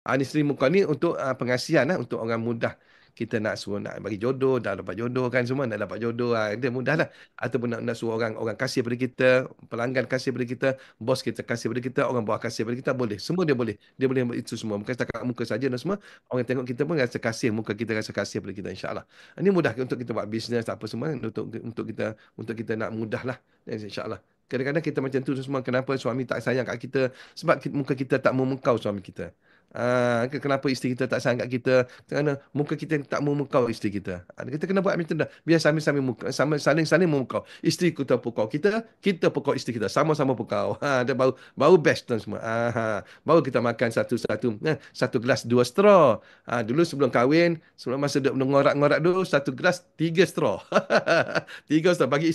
Ni Sri Muka ni untuk pengasihan lah, untuk orang mudah. Kita nak suruh nak bagi jodoh, dah dapat jodoh kan semua, dah dapat jodoh, dia mudah lah. Ataupun nak suruh orang orang kasih pada kita, pelanggan kasih pada kita, bos kita kasih pada kita, orang bawah kasih pada kita, boleh. Semua dia boleh. Dia boleh buat itu semua. Bukan setakat muka saja dan semua. Orang tengok kita pun rasa kasih, muka kita rasa kasih pada kita, insya-Allah. Ini mudah untuk kita buat bisnes apa semua, untuk kita nak mudah lah, insya-Allah. Kadang-kadang kita macam tu semua. Kenapa suami tak sayang kat kita? Sebab muka kita tak memukau suami kita. Kenapa isteri kita tak sayang kat kita? Kerana muka kita tak memukau isteri kita. Kita kena buat macam tu dah. Biar sambil-sambil muka, saling-saling memukau. Isteri kita pukau kita, kita pukau isteri kita. Sama-sama pukau. Dia baru best tu semua. Baru kita makan satu-satu. Satu gelas dua straw. Dulu sebelum kahwin, sebelum masa duk mengorak-ngorak dulu, satu gelas tiga straw. Tiga straw. Bagi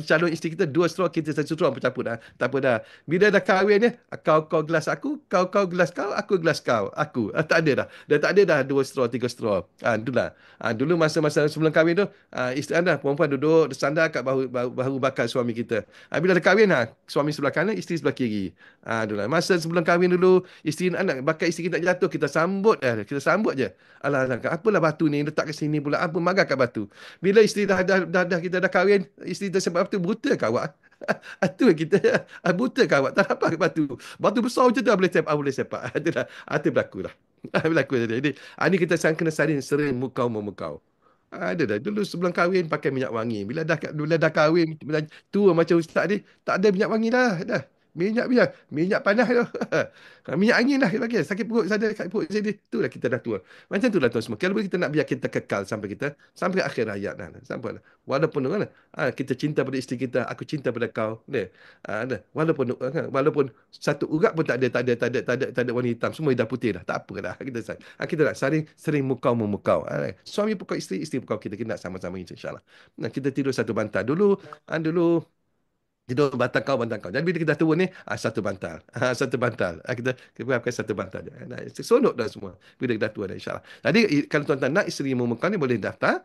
calon isteri kita, dua straw, kita satu straw bercampur dah. Tak apa dah. Bila dah kahwin ni, kau gelas aku, kau gelas kau, aku gelas kau. Tak ada dah. Dah tak ada dah dua straw, tiga straw. Itulah. Dulu masa-masa sebelum kahwin tu, isteri anda perempuan duduk bersandar kat bahu bakal suami kita. Bila dah kahwin, suami sebelah kanan, isteri sebelah kiri. Itulah. Masa sebelum kahwin dulu, isteri anak bakal isteri kita jatuh, kita sambut je. Alah, alah, apalah batu ni letak kat sini pula. Apa marah kat batu. Bila isteri dah kita dah kahwin, isteri tersebab batu, buta ke awak? Itu kita buta ke awak? Tak dapat ke batu. Batu besar macam tu boleh sepak. Itulah. Itu berlaku lah. Berlaku tadi. Jadi, ini kita kena sering memukau. Ada dah. Dulu sebelum kahwin pakai minyak wangi. Bila dah kahwin, bila tua macam ustaz ni, tak ada minyak wangi dah. Dah. Minyak panas tu. Minyak angin lah lagi. Sakit perut sana, sakit perut sini. Itulah kita dah tua. Macam tu lah tuan semua. Kalau boleh kita nak biar kita kekal sampai akhir hayat dah. Sampai lah. Walaupun kan, kita cinta pada isteri kita, aku cinta pada kau. Walaupun satu urat pun tak ada warna hitam, semua dah putih dah. Tak apa dah. Kita nak sering mukau memukau. Suami pukau isteri, isteri pukau kita. Kita nak sama-sama insya-Allah. Nah, kita tidur satu bantal dulu tidur bantal kau. Jadi bila kita turun ni, satu bantal. Satu bantal. Kita pakai satu bantal je. Sonok dah semua. Bila kita tua dah, insyaAllah. Jadi, kalau tuan-tuan nak isteri memukau ni, boleh daftar.